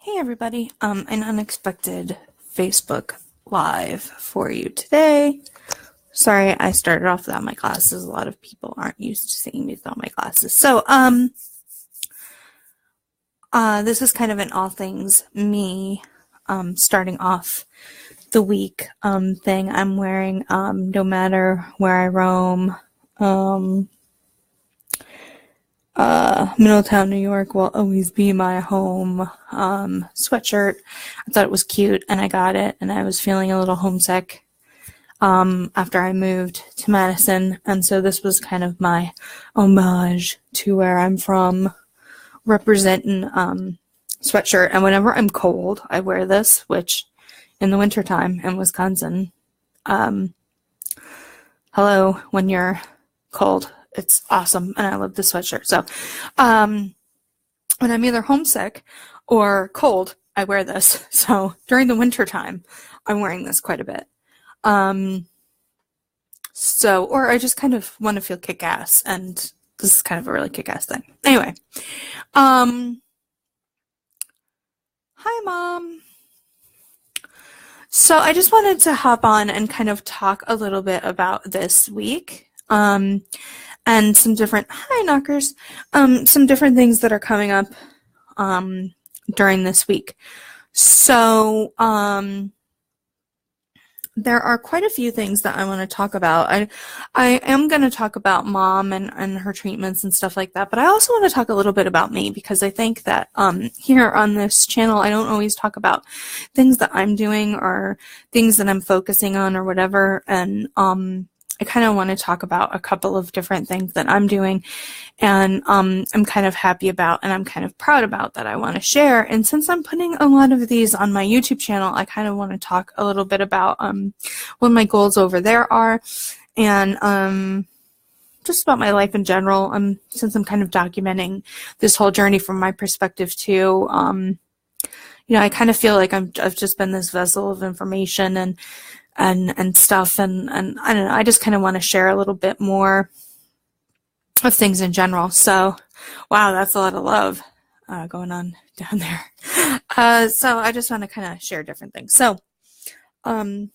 Hey everybody, an unexpected Facebook Live for you today. Sorry, I started off without my glasses. A lot of people aren't used to seeing me without my glasses. So, this is kind of an all things me, starting off the week, thing. I'm wearing, no matter where I roam, Middletown, New York will always be my home, sweatshirt. I thought it was cute and I got it, and I was feeling a little homesick, after I moved to Madison. And so this was kind of my homage to where I'm from, representing, sweatshirt. And whenever I'm cold, I wear this, which in the wintertime in Wisconsin, hello, when you're cold, it's awesome, and I love the sweatshirt. So, when I'm either homesick or cold, I wear this. So during the winter time, I'm wearing this quite a bit. Or I just kind of want to feel kick-ass, and this is kind of a really kick-ass thing. Anyway, hi Mom. So I just wanted to hop on and kind of talk a little bit about this week. And some different, hi knockers, some different things that are coming up, during this week. So, there are quite a few things that I want to talk about. I am going to talk about Mom and her treatments and stuff like that, but I also want to talk a little bit about me, because I think that, here on this channel, I don't always talk about things that I'm doing or things that I'm focusing on or whatever. And, I kind of want to talk about a couple of different things that I'm doing, and I'm kind of happy about, and I'm kind of proud about, that I want to share. And since I'm putting a lot of these on my YouTube channel, I kind of want to talk a little bit about what my goals over there are, and just about my life in general. Since I'm kind of documenting this whole journey from my perspective too. I kind of feel like I've just been this vessel of information and stuff, and I don't know, I just kind of want to share a little bit more of things in general. So, wow, that's a lot of love going on down there. So I just want to kind of share different things. So, the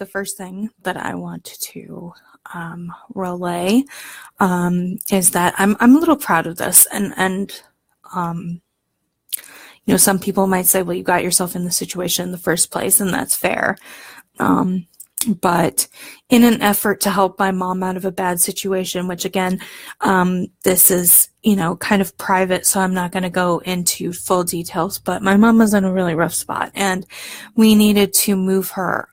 first thing that I want to relay is that I'm a little proud of this, and some people might say, well, you got yourself in the situation in the first place, and that's fair. But in an effort to help my mom out of a bad situation, which again, this is, kind of private, so I'm not going to go into full details, but my mom was in a really rough spot, and we needed to move her,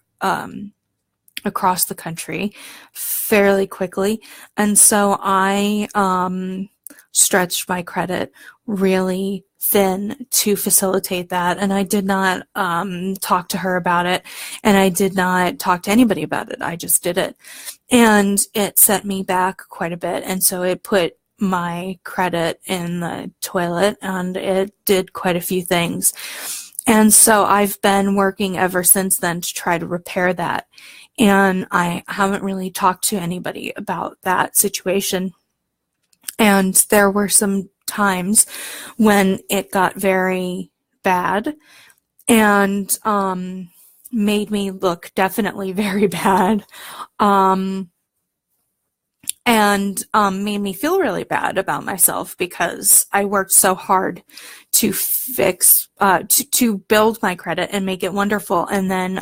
across the country fairly quickly. And so I, stretched my credit really thin to facilitate that, and I did not talk to her about it, and I did not talk to anybody about it. I just did it, and it set me back quite a bit, and so it put my credit in the toilet, and it did quite a few things. And so I've been working ever since then to try to repair that, and I haven't really talked to anybody about that situation. And there were some times when it got very bad, and made me look definitely very bad, and made me feel really bad about myself, because I worked so hard to fix, to build my credit and make it wonderful. And then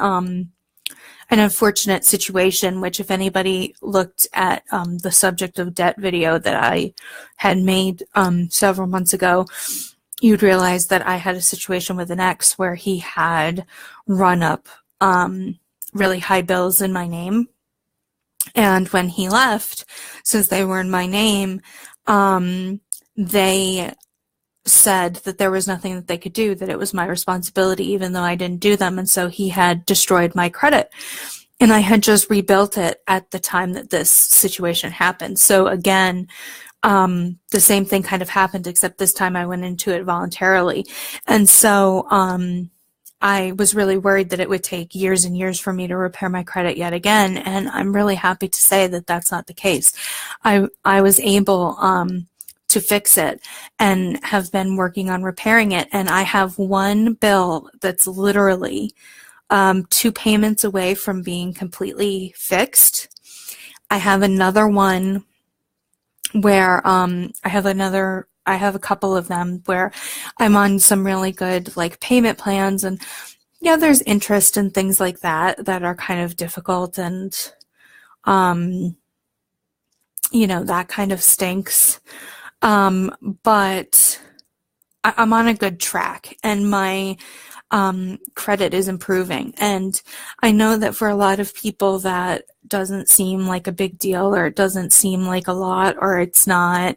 an unfortunate situation, which if anybody looked at the subject of debt video that I had made several months ago, you'd realize that I had a situation with an ex where he had run up really high bills in my name. And when he left, since they were in my name, they said that there was nothing that they could do, that it was my responsibility, even though I didn't do them. And so he had destroyed my credit, and I had just rebuilt it at the time that this situation happened. So again, the same thing kind of happened, except this time I went into it voluntarily. And so I was really worried that it would take years and years for me to repair my credit yet again, and I'm really happy to say that that's not the case. I was able to fix it and have been working on repairing it. And I have one bill that's literally 2 payments away from being completely fixed. I have another one where I have a couple of them where I'm on some really good like payment plans, and yeah, there's interest and things like that that are kind of difficult, and that kind of stinks. But I'm on a good track, and my credit is improving. And I know that for a lot of people that doesn't seem like a big deal, or it doesn't seem like a lot, or it's not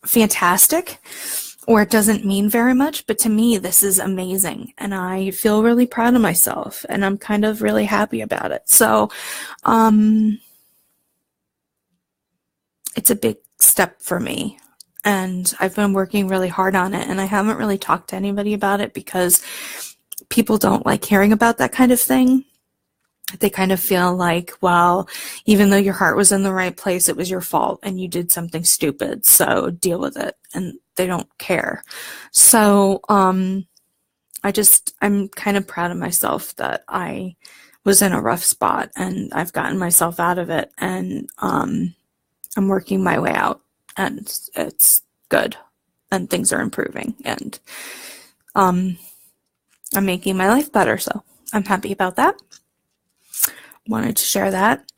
fantastic, or it doesn't mean very much, but to me this is amazing, and I feel really proud of myself, and I'm kind of really happy about it. So it's a big step for me, and I've been working really hard on it, and I haven't really talked to anybody about it because people don't like hearing about that kind of thing. They kind of feel like, well, even though your heart was in the right place, it was your fault and you did something stupid, so deal with it. And they don't care. So I'm kind of proud of myself that I was in a rough spot and I've gotten myself out of it, and I'm working my way out, and it's good, and things are improving, and I'm making my life better, so I'm happy about that. Wanted to share that.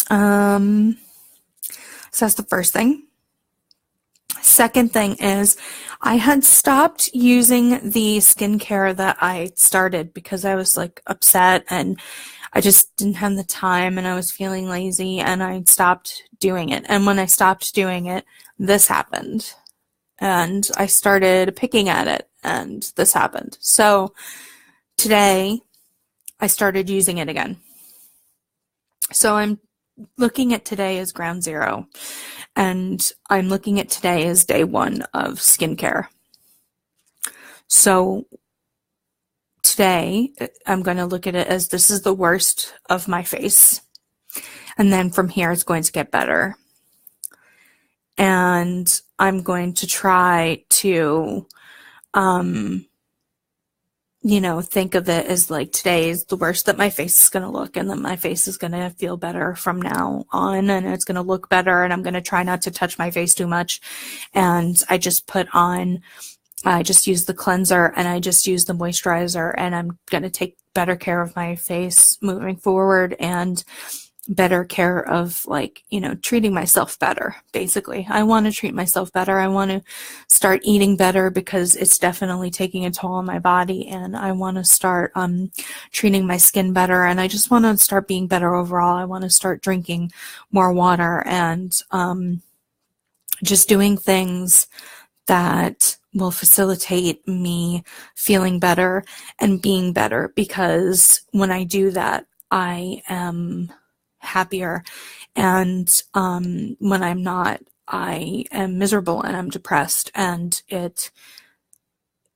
So that's the first thing. Second thing is I had stopped using the skincare that I started because I was like upset and I just didn't have the time and I was feeling lazy, and I stopped doing it. And when I stopped doing it, this happened. And I started picking at it, and this happened. So today I started using it again. So I'm looking at today as ground zero, and I'm looking at today as day 1 of skincare. So today I'm going to look at it as this is the worst of my face, and then from here it's going to get better. And I'm going to try to think of it as like today is the worst that my face is going to look, and then my face is going to feel better from now on, and it's going to look better, and I'm going to try not to touch my face too much. And I just use the cleanser, and I just use the moisturizer, and I'm going to take better care of my face moving forward, and better care of treating myself better. Basically, I want to treat myself better. I want to start eating better because it's definitely taking a toll on my body, and I want to start treating my skin better, and I just want to start being better overall. I want to start drinking more water, and just doing things that will facilitate me feeling better and being better, because when I do that, I am happier, and when I'm not, I am miserable and I'm depressed, and it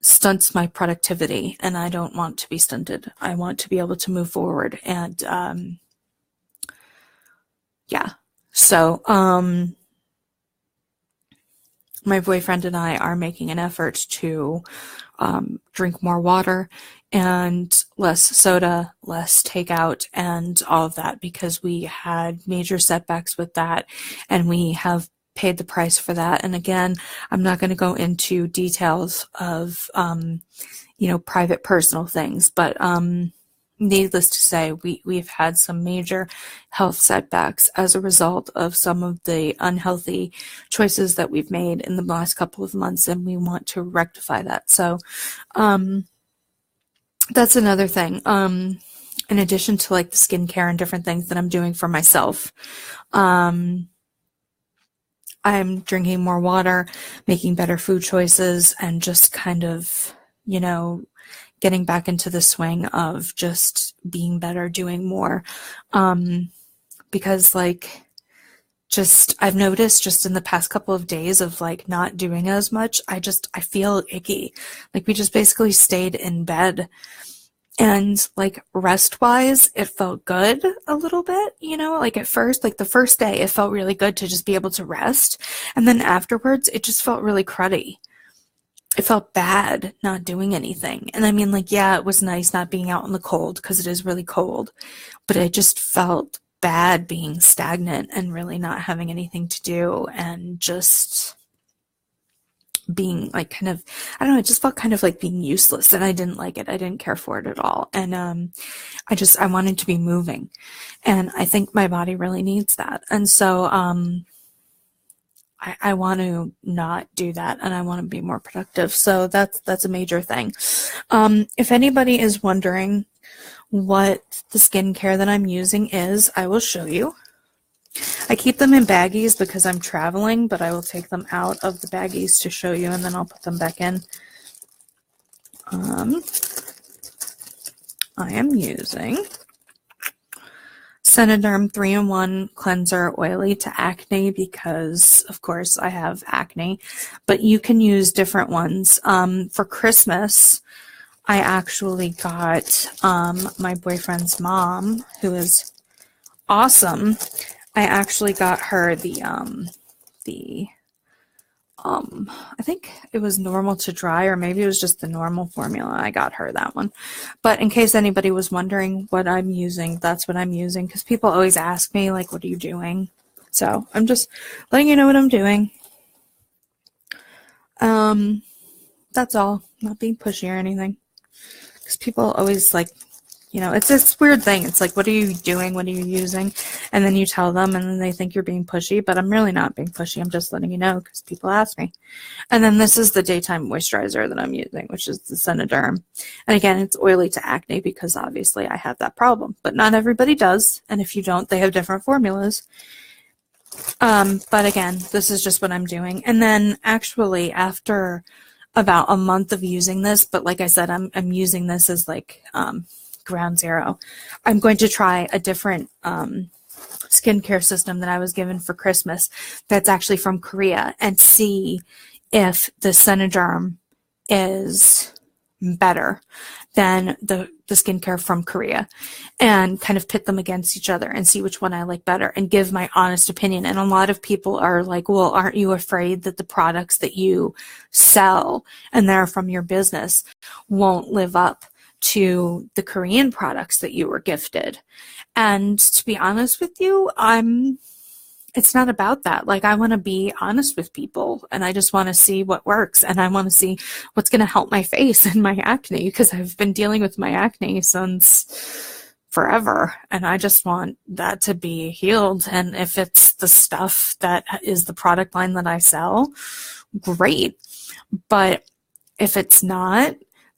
stunts my productivity, and I don't want to be stunted. I want to be able to move forward, and so my boyfriend and I are making an effort to drink more water and less soda, less takeout, and all of that, because we had major setbacks with that, and we have paid the price for that. And again, I'm not going to go into details of private personal things, but needless to say, we've had some major health setbacks as a result of some of the unhealthy choices that we've made in the last couple of months, and we want to rectify that. So that's another thing. In addition to like the skincare and different things that I'm doing for myself, I'm drinking more water, making better food choices, and just kind of, getting back into the swing of just being better, doing more. Because I've noticed just in the past couple of days of not doing as much, I feel icky. We just basically stayed in bed, And like rest wise, it felt good a little bit, like at first, like the first day, it felt really good to just be able to rest. And then afterwards, it just felt really cruddy. It felt bad not doing anything. And I mean, like, yeah, it was nice not being out in the cold because it is really cold, but I just felt bad being stagnant and really not having anything to do and just being like kind of, I don't know, it just felt kind of like being useless and I didn't like it. I didn't care for it at all. And I wanted to be moving. And I think my body really needs that. And so I want to not do that and I want to be more productive. So that's a major thing. If anybody is wondering what the skincare that I'm using is, I will show you. I keep them in baggies because I'm traveling, but I will take them out of the baggies to show you and then I'll put them back in. I am using Senoderm 3-in-1 Cleanser Oily to Acne because, of course, I have acne, but you can use different ones. For Christmas, I actually got my boyfriend's mom, who is awesome. I actually got her I think it was normal to dry, or maybe it was just the normal formula. I got her that one. But in case anybody was wondering what I'm using, that's what I'm using, because people always ask me, like, what are you doing? So I'm just letting you know what I'm doing. That's all. Not being pushy or anything. Because people always, like, it's this weird thing. It's like, what are you doing? What are you using? And then you tell them and then they think you're being pushy, but I'm really not being pushy. I'm just letting you know because people ask me. And then this is the daytime moisturizer that I'm using, which is the Senoderm. And again, it's oily to acne because obviously I have that problem, but not everybody does. And if you don't, they have different formulas. But again, this is just what I'm doing. And then actually after about a month of using this, but like I said, I'm using this as like, ground zero. I'm going to try a different skincare system that I was given for Christmas that's actually from Korea and see if the Senoderm is better than the skincare from Korea and kind of pit them against each other and see which one I like better and give my honest opinion. And a lot of people are like, well, aren't you afraid that the products that you sell and that are from your business won't live up to the Korean products that you were gifted? And to be honest with you, it's not about that. Like, I want to be honest with people and I just want to see what works and I want to see what's going to help my face and my acne because I've been dealing with my acne since forever and I just want that to be healed. And if it's the stuff that is the product line that I sell, great. But if it's not,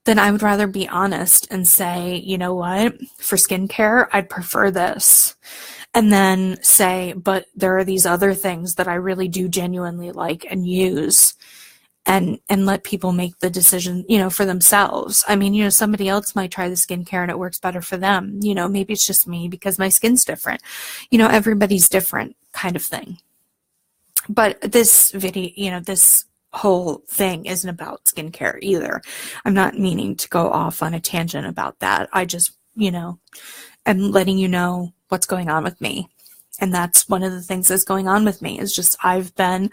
then I would rather be honest and say, you know what, for skincare, I'd prefer this. And then say, but there are these other things that I really do genuinely like and use, and let people make the decision, for themselves. I mean, somebody else might try the skincare and it works better for them. Maybe it's just me because my skin's different. Everybody's different kind of thing. But this video, this whole thing isn't about skincare either. I'm not meaning to go off on a tangent about that. I just, am letting you know what's going on with me. And that's one of the things that's going on with me is just I've been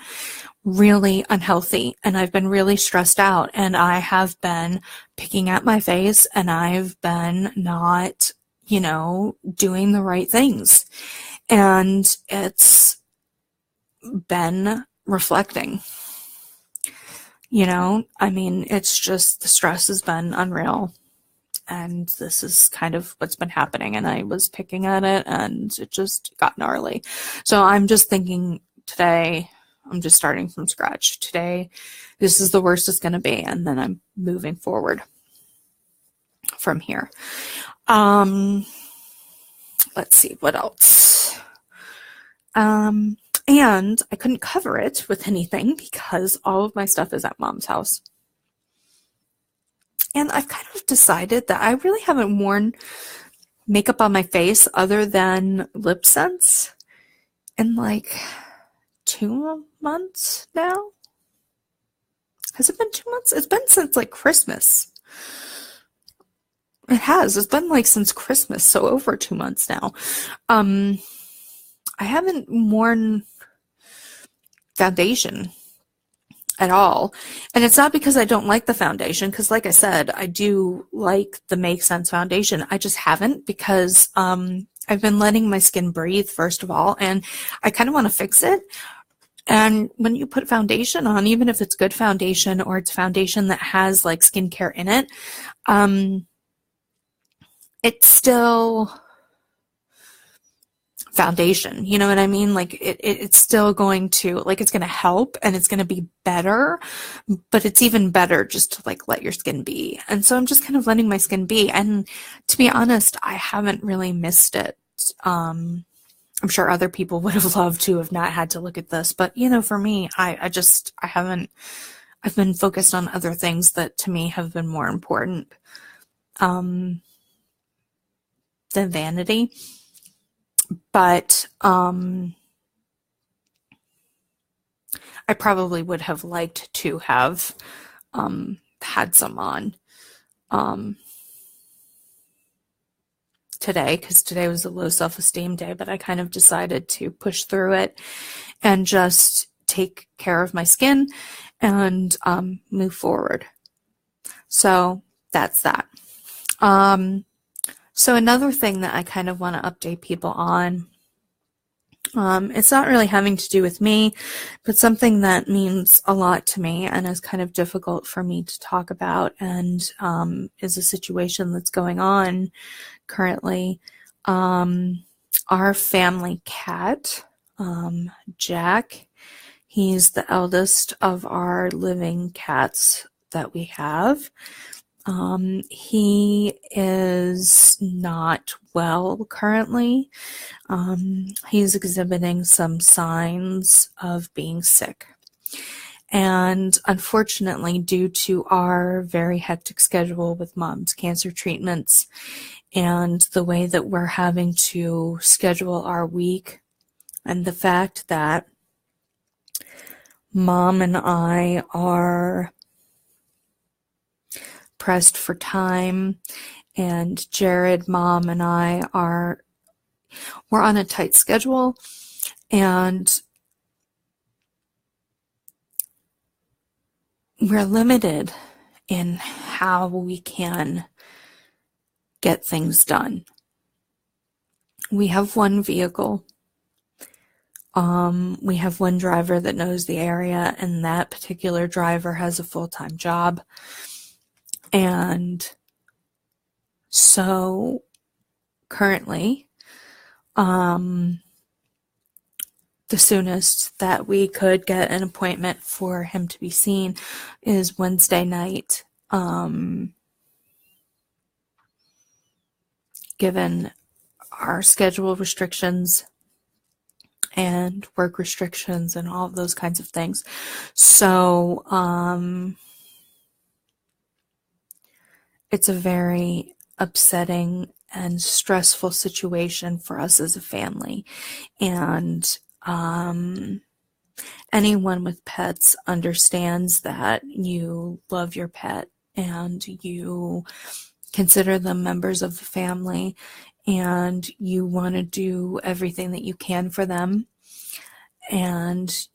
really unhealthy and I've been really stressed out and I have been picking at my face and I've been not, doing the right things. And it's been reflecting. I mean, it's just the stress has been unreal. And this is kind of what's been happening. And I was picking at it and it just got gnarly. So I'm just thinking today, I'm just starting from scratch. Today, this is the worst it's going to be. And then I'm moving forward from here. Let's see, what else? And I couldn't cover it with anything because all of my stuff is at Mom's house. And I've kind of decided that I really haven't worn makeup on my face other than lip scents in like 2 months now. Has it been 2 months? It's been since like Christmas. It has. It's been like since Christmas, so over 2 months now. Um, I haven't worn foundation at all. And it's not because I don't like the foundation, because like I said, I do like the Make Sense foundation. I just haven't because I've been letting my skin breathe, first of all, and I kind of want to fix it. And when you put foundation on, even if it's good foundation or it's foundation that has like skincare in it, it's still foundation. You know what I mean? Like it's still going to, like, it's going to help and it's going to be better, but it's even better just to like let your skin be. And so I'm just kind of letting my skin be. And to be honest, I haven't really missed it. I'm sure other people would have loved to have not had to look at this, but you know, for me, I haven't, I've been focused on other things that to me have been more important, than vanity. But I probably would have liked to have had some on today, because today was a low self-esteem day, but I kind of decided to push through it and just take care of my skin and move forward. So that's that. So another thing that I kind of want to update people on, it's not really having to do with me, but something that means a lot to me and is kind of difficult for me to talk about, and is a situation that's going on currently. Our family cat, Jack, he's the eldest of our living cats that we have. He is not well currently. He's exhibiting some signs of being sick. And unfortunately, due to our very hectic schedule with Mom's cancer treatments and the way that we're having to schedule our week, and the fact that Mom and I are pressed for time, and Jared, Mom, and I we're on a tight schedule, and we're limited in how we can get things done. We have one vehicle. We have one driver that knows the area, and that particular driver has a full-time job. And so currently, the soonest that we could get an appointment for him to be seen is Wednesday night. Given our schedule restrictions and work restrictions and all of those kinds of things. So, it's a very upsetting and stressful situation for us as a family. And anyone with pets understands that you love your pet and you consider them members of the family, and you want to do everything that you can for them. And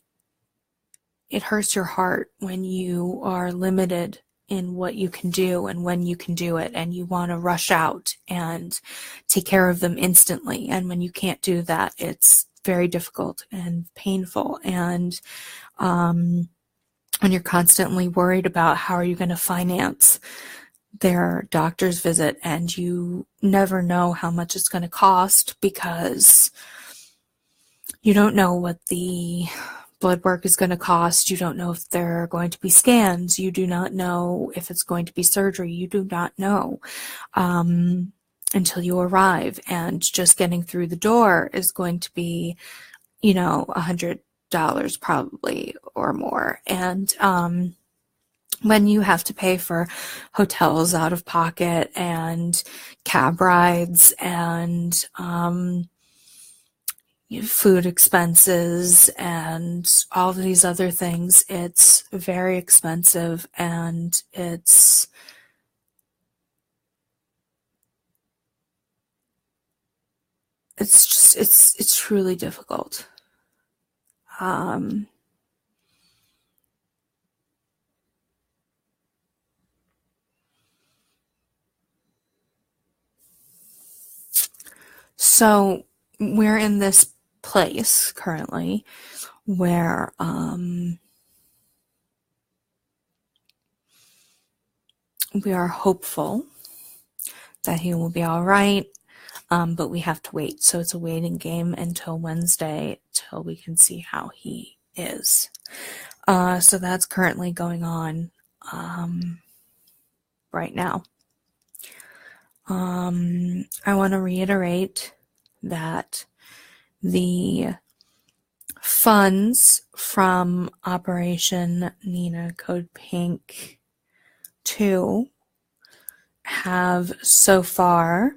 it hurts your heart when you are limited in what you can do and when you can do it, and you want to rush out and take care of them instantly. And when you can't do that, it's very difficult and painful. And when you're constantly worried about how are you going to finance their doctor's visit, and you never know how much it's going to cost, because you don't know what the blood work is going to cost. You don't know if there are going to be scans. You do not know if it's going to be surgery. You do not know until you arrive. And just getting through the door is going to be, $100 probably or more. And when you have to pay for hotels out of pocket and cab rides and food expenses and all of these other things, it's very expensive, and it's it's truly difficult. So we're in this place currently where we are hopeful that he will be all right, but we have to wait. So it's a waiting game until Wednesday till we can see how he is. So that's currently going on right now. I want to reiterate that the funds from Operation Nina Code Pink 2 have so far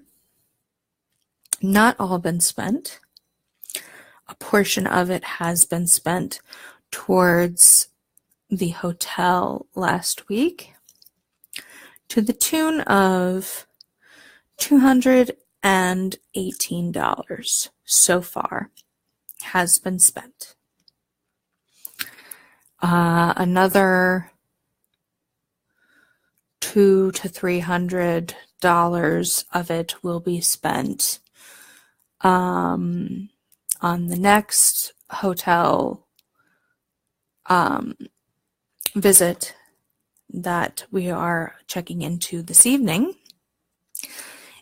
not all been spent. A portion of it has been spent towards the hotel last week to the tune of $218 so far has been spent. Another $200 to $300 of it will be spent on the next hotel visit that we are checking into this evening.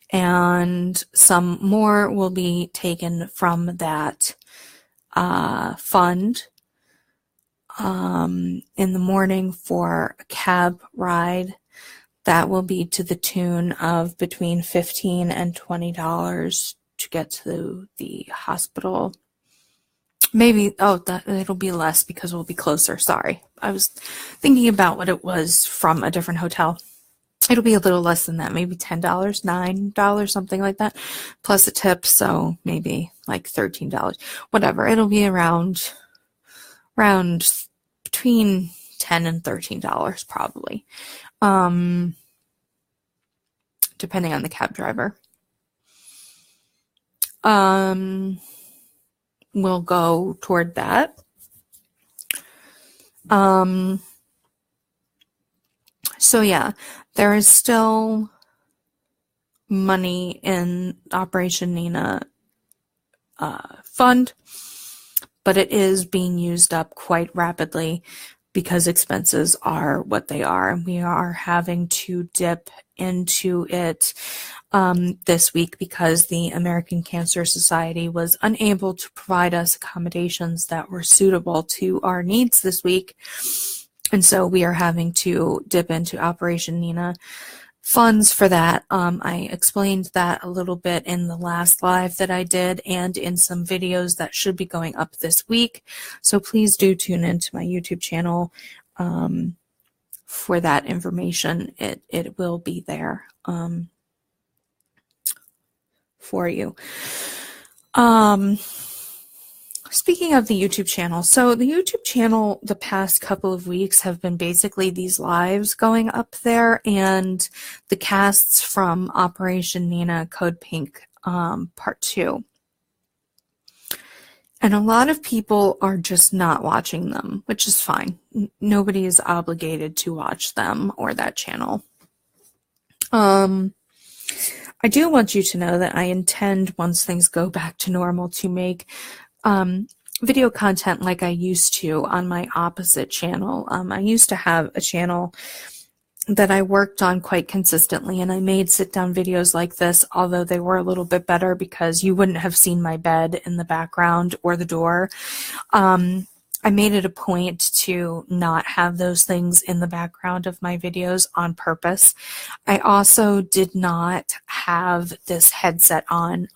And some more will be taken from that fund in the morning for a cab ride. That will be to the tune of between $15 and $20 to get to the hospital. Maybe, it'll be less because we'll be closer. Sorry. I was thinking about what it was from a different hotel. It'll be a little less than that, maybe $10, $9, something like that, plus a tip, so maybe like $13. Whatever. It'll be around between $10 and $13 probably. Depending on the cab driver. Will go toward that. So yeah, there is still money in Operation Nina fund, but it is being used up quite rapidly because expenses are what they are. We are having to dip into it this week because the American Cancer Society was unable to provide us accommodations that were suitable to our needs this week. And so we are having to dip into Operation Nina funds for that. I explained that a little bit in the last live that I did and in some videos that should be going up this week. So please do tune into my YouTube channel for that information. It will be there for you. Speaking of the YouTube channel, so the YouTube channel the past couple of weeks have been basically these lives going up there and the casts from Operation Nina Code Pink Part 2. And a lot of people are just not watching them, which is fine. Nobody is obligated to watch them or that channel. I do want you to know that I intend, once things go back to normal, to make video content like I used to on my opposite channel. I used to have a channel that I worked on quite consistently, and I made sit-down videos like this, although they were a little bit better because you wouldn't have seen my bed in the background or the door. I made it a point to not have those things in the background of my videos on purpose. I also did not have this headset on.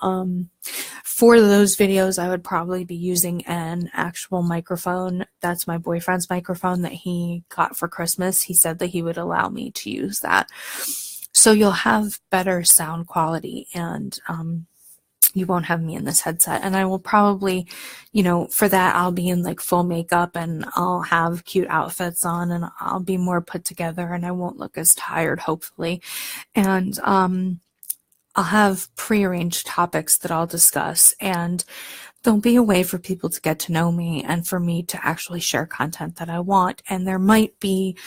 For those videos, I would probably be using an actual microphone. That's my boyfriend's microphone that he got for Christmas. He said that he would allow me to use that. So you'll have better sound quality and you won't have me in this headset. And I will probably, for that, I'll be in like full makeup and I'll have cute outfits on and I'll be more put together and I won't look as tired, hopefully. And I'll have prearranged topics that I'll discuss, and there'll be a way for people to get to know me and for me to actually share content that I want. And there might be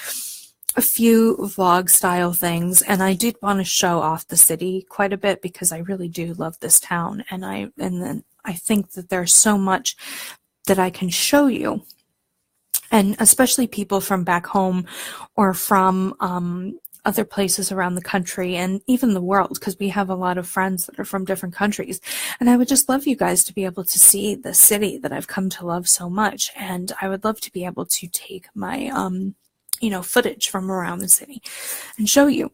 a few vlog style things, and I did want to show off the city quite a bit because I really do love this town, and then I think that there's so much that I can show you, and especially people from back home or from other places around the country and even the world, because we have a lot of friends that are from different countries. And I would just love you guys to be able to see the city that I've come to love so much. And I would love to be able to take my, footage from around the city and show you.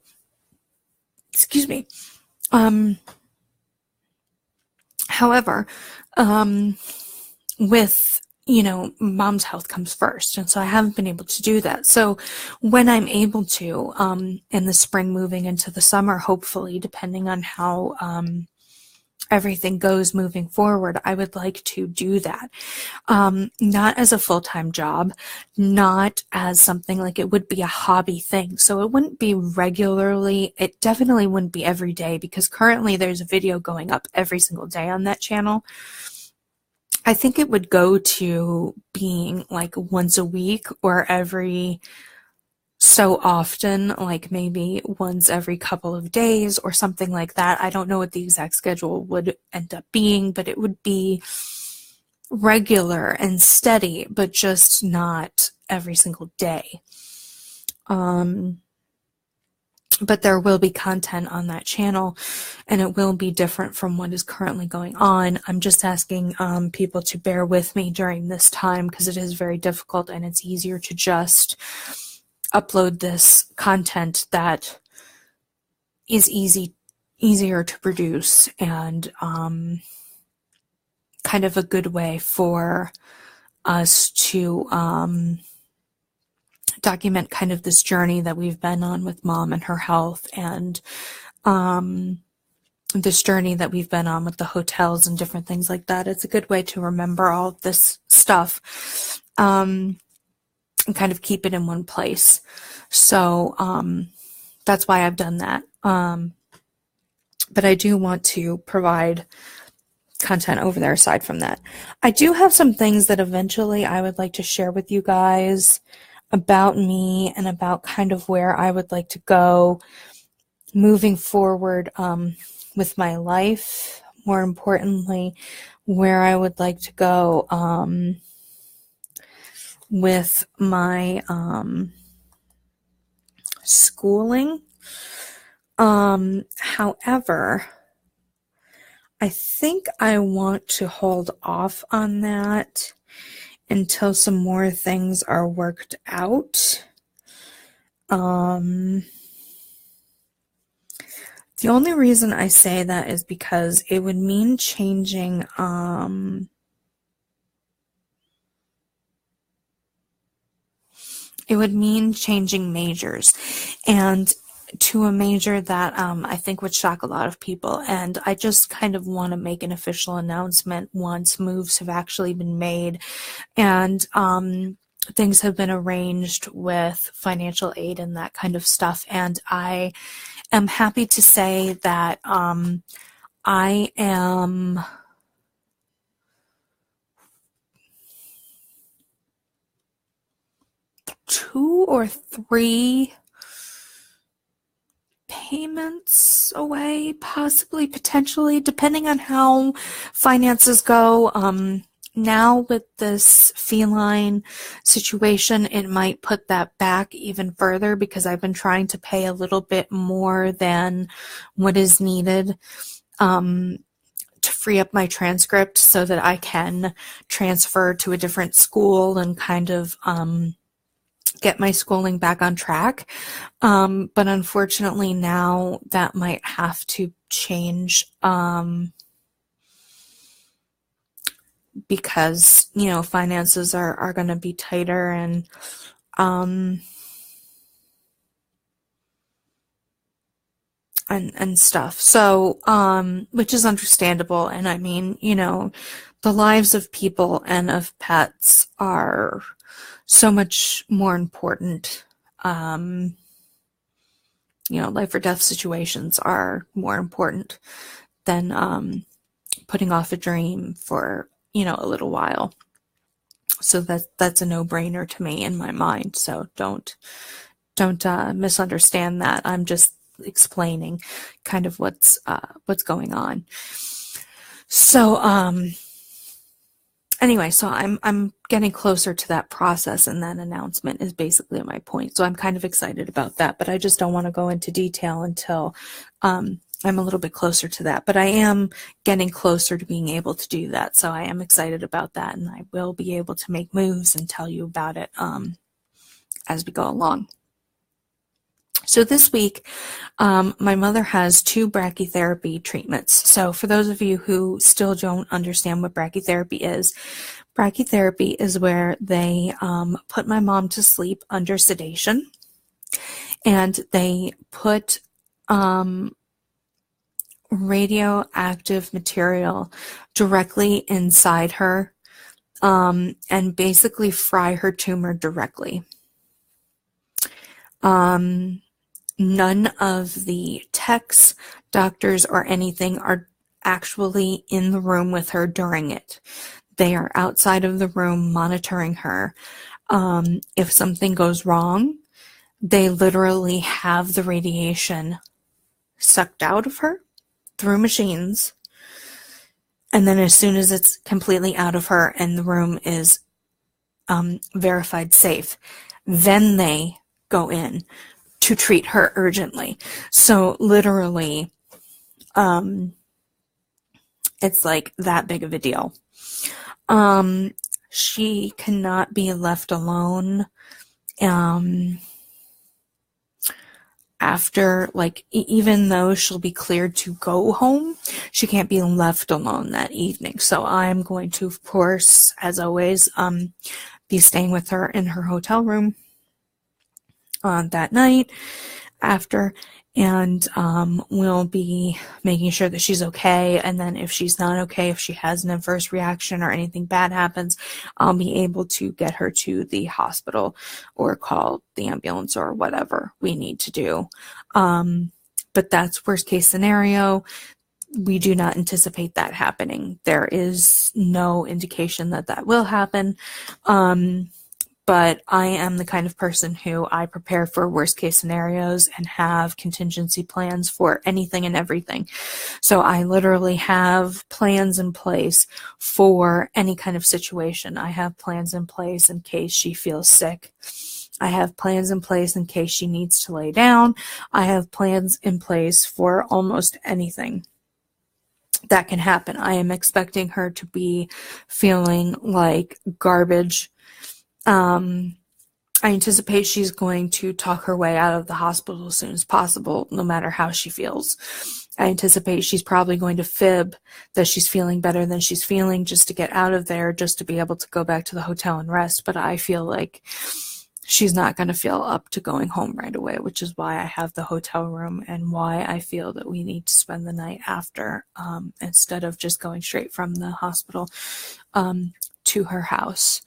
Excuse me. However, with mom's health comes first, and so I haven't been able to do that. So when I'm able to, in the spring moving into the summer, hopefully, depending on how everything goes moving forward, I would like to do that. Not as a full-time job, not as something like it would be a hobby thing. So it wouldn't be regularly, it definitely wouldn't be every day, because currently there's a video going up every single day on that channel. I think it would go to being like once a week or every so often, like maybe once every couple of days or something like that. I don't know what the exact schedule would end up being, but it would be regular and steady, but just not every single day. But there will be content on that channel, and it will be different from what is currently going on. I'm just asking people to bear with me during this time, because it is very difficult, and it's easier to just upload this content that is easier to produce, and kind of a good way for us to document kind of this journey that we've been on with mom and her health, and this journey that we've been on with the hotels and different things like that. It's a good way to remember all of this stuff, and kind of keep it in one place. So that's why I've done that. But I do want to provide content over there aside from that. I do have some things that eventually I would like to share with you guys about me and about kind of where I would like to go moving forward with my life. More importantly, where I would like to go with my schooling. However, I think I want to hold off on that until some more things are worked out. The only reason I say that is because it would mean changing majors, and to a major that I think would shock a lot of people. And I just kind of want to make an official announcement once moves have actually been made, and things have been arranged with financial aid and that kind of stuff. And I am happy to say that I am two or three payments away, possibly, potentially, depending on how finances go. Now with this feline situation, it might put that back even further, because I've been trying to pay a little bit more than what is needed to free up my transcript so that I can transfer to a different school and kind of get my schooling back on track. But unfortunately now that might have to change because, finances are going to be tighter, and stuff. So, which is understandable. And I mean, the lives of people and of pets are so much more important life or death situations are more important than putting off a dream for, a little while. So that's a no-brainer to me in my mind. So don't misunderstand that. I'm just explaining kind of what's going on. So anyway, so I'm getting closer to that process, and that announcement is basically my point. So I'm kind of excited about that, but I just don't want to go into detail until I'm a little bit closer to that. But I am getting closer to being able to do that, so I am excited about that, and I will be able to make moves and tell you about it as we go along. So this week, my mother has 2 brachytherapy treatments. So for those of you who still don't understand what brachytherapy is where they put my mom to sleep under sedation, and they put radioactive material directly inside her and basically fry her tumor directly. None of the techs, doctors, or anything are actually in the room with her during it. They are outside of the room monitoring her. If something goes wrong, they literally have the radiation sucked out of her through machines. And then as soon as it's completely out of her and the room is verified safe, then they go in to treat her urgently. So literally, it's like that big of a deal. She cannot be left alone after, like, even though she'll be cleared to go home, she can't be left alone that evening. So I'm going to, of course, as always, be staying with her in her hotel room that night after, and we'll be making sure that she's okay. And then if she's not okay, if she has an adverse reaction or anything bad happens, I'll be able to get her to the hospital or call the ambulance or whatever we need to do. But that's worst case scenario. We do not anticipate that happening. There is no indication that that will happen. But I am the kind of person who I prepare for worst case scenarios and have contingency plans for anything and everything. So I literally have plans in place for any kind of situation. I have plans in place in case she feels sick. I have plans in place in case she needs to lay down. I have plans in place for almost anything that can happen. I am expecting her to be feeling like garbage. I anticipate she's going to talk her way out of the hospital as soon as possible, no matter how she feels. I anticipate she's probably going to fib that she's feeling better than she's feeling just to get out of there, just to be able to go back to the hotel and rest. But I feel like she's not going to feel up to going home right away, which is why I have the hotel room and why I feel that we need to spend the night after, instead of just going straight from the hospital to her house.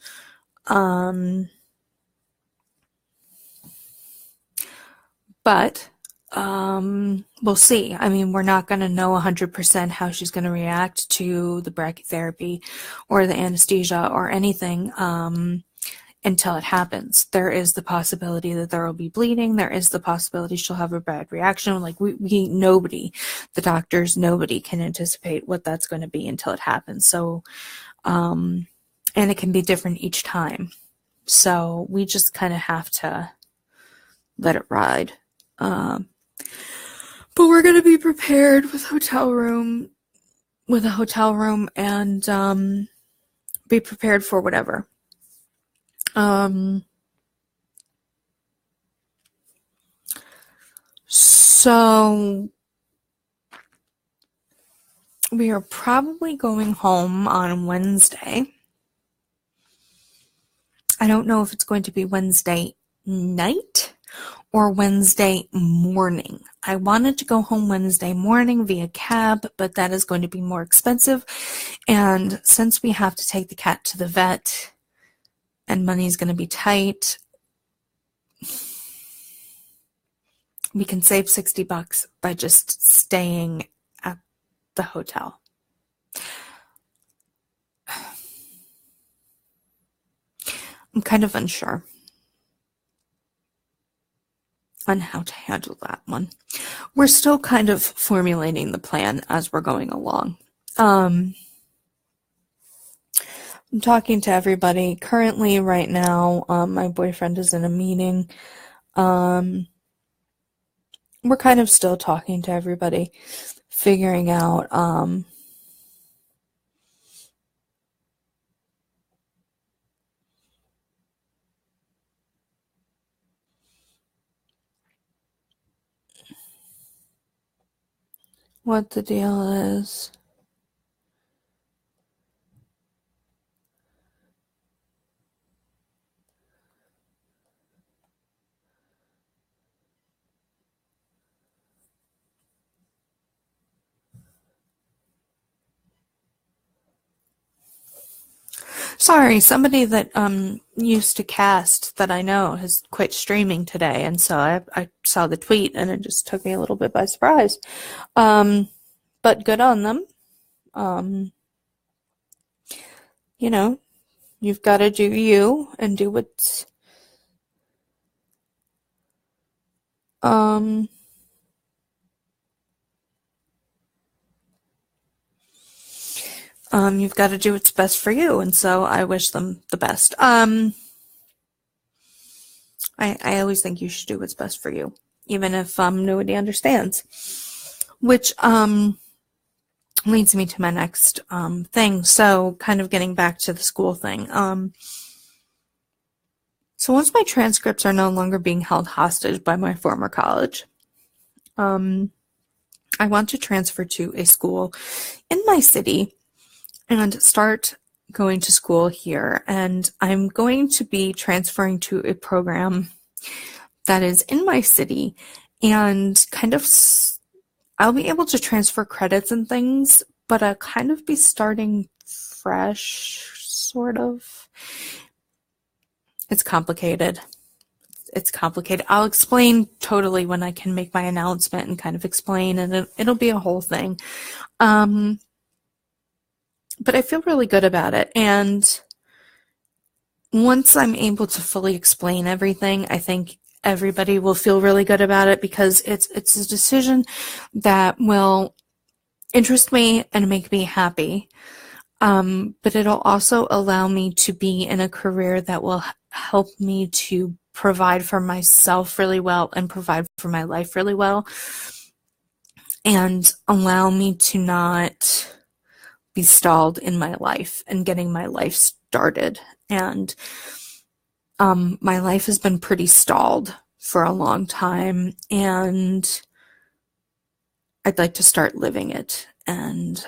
But we'll see. I mean, we're not going to know 100% how she's going to react to the brachytherapy or the anesthesia or anything until it happens. There is the possibility that there will be bleeding. There is the possibility she'll have a bad reaction. Like nobody, the doctors, nobody can anticipate what that's going to be until it happens. So, and it can be different each time. So we just kind of have to let it ride. But we're going to be prepared with a hotel room and be prepared for whatever. So we are probably going home on Wednesday. I don't know if it's going to be Wednesday night or Wednesday morning. I wanted to go home Wednesday morning via cab, but that is going to be more expensive. And since we have to take the cat to the vet and money's going to be tight, we can save $60 by just staying at the hotel. I'm kind of unsure on how to handle that one. We're still kind of formulating the plan as we're going along. I'm talking to everybody. Currently, right now, my boyfriend is in a meeting. We're kind of still talking to everybody, figuring out what the deal is. Sorry, somebody that used to cast that I know has quit streaming today, and so I saw the tweet and it just took me a little bit by surprise. But good on them. You know, you've got to do you and do what's you've got to do what's best for you, and so I wish them the best. I always think you should do what's best for you, even if nobody understands. Which leads me to my next thing. So, kind of getting back to the school thing. So once my transcripts are no longer being held hostage by my former college, I want to transfer to a school in my city and start going to school here. And I'm going to be transferring to a program that is in my city, and kind of I'll be able to transfer credits and things, but I'll kind of be starting fresh, sort of. It's complicated. I'll explain totally when I can make my announcement and kind of explain, and it'll be a whole thing. But I feel really good about it. And once I'm able to fully explain everything, I think everybody will feel really good about it, because it's a decision that will interest me and make me happy. But it'll also allow me to be in a career that will help me to provide for myself really well and provide for my life really well, and allow me to not be stalled in my life and getting my life started. And my life has been pretty stalled for a long time, and I'd like to start living it. And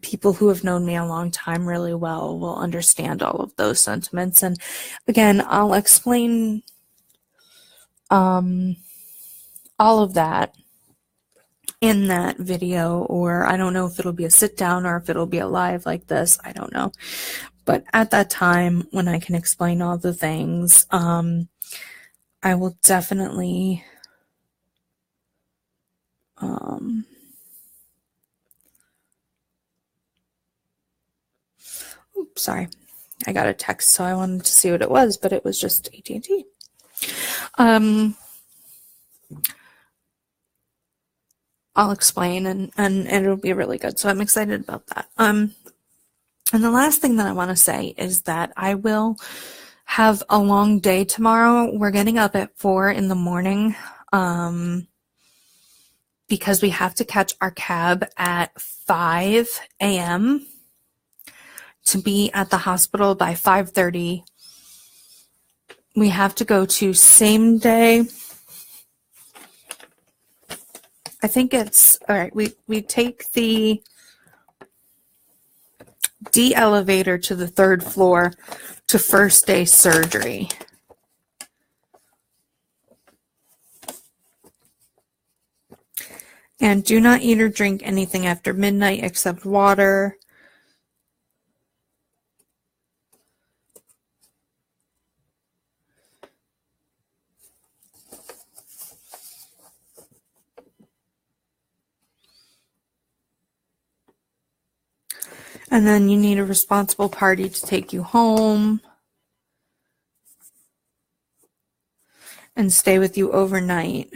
people who have known me a long time really well will understand all of those sentiments. And again, I'll explain all of that in that video, or I don't know if it'll be a sit down or if it'll be a live like this. I don't know. But at that time, when I can explain all the things, I will definitely oops, sorry. I got a text, so I wanted to see what it was, but it was just AT&T. I'll explain, and it'll be really good. So I'm excited about that. And the last thing that I want to say is that I will have a long day tomorrow. We're getting up at 4 in the morning because we have to catch our cab at 5 a.m. to be at the hospital by 5:30. We have to go to same day. I think it's, all right, we take the D elevator to the 3rd floor to first day surgery. And do not eat or drink anything after midnight except water. And then you need a responsible party to take you home and stay with you overnight.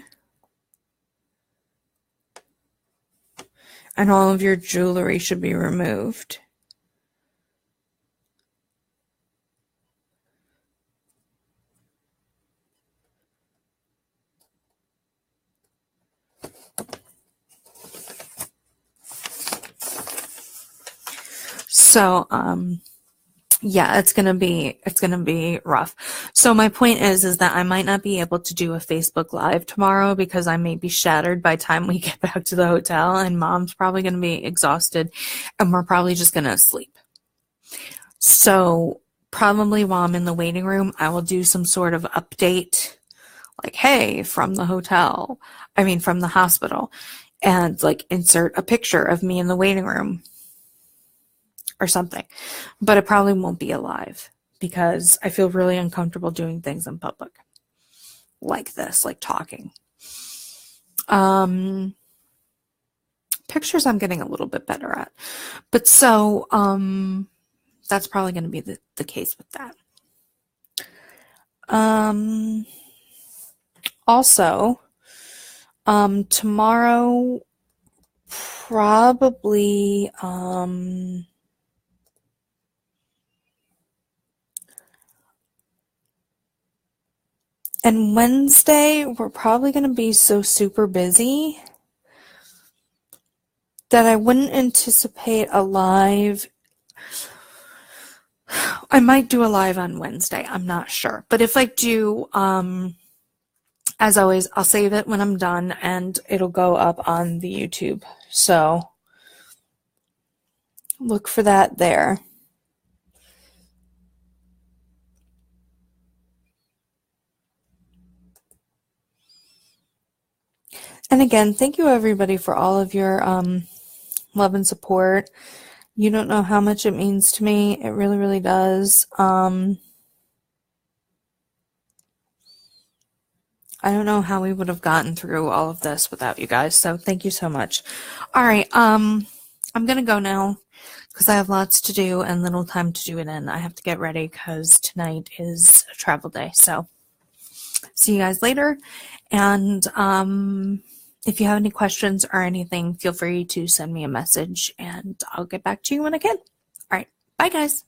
And all of your jewelry should be removed. So, yeah, it's gonna be rough. So my point is that I might not be able to do a Facebook Live tomorrow because I may be shattered by the time we get back to the hotel, and Mom's probably gonna be exhausted, and we're probably just gonna sleep. So probably while I'm in the waiting room, I will do some sort of update, like, hey, from the hospital, and like insert a picture of me in the waiting room or something. But it probably won't be alive because I feel really uncomfortable doing things in public like this, like talking. Pictures I'm getting a little bit better at. But so that's probably going to be the case with that. Also, tomorrow probably and Wednesday, we're probably going to be so super busy that I wouldn't anticipate a live. I might do a live on Wednesday. I'm not sure. But if I do, as always, I'll save it when I'm done and it'll go up on the YouTube. So look for that there. And again, thank you everybody for all of your love and support. You don't know how much it means to me. It really, really does. I don't know how we would have gotten through all of this without you guys. So thank you so much. All right. I'm going to go now because I have lots to do and little time to do it in. I have to get ready because tonight is a travel day. So see you guys later. And if you have any questions or anything, feel free to send me a message and I'll get back to you when I can. All right. Bye, guys.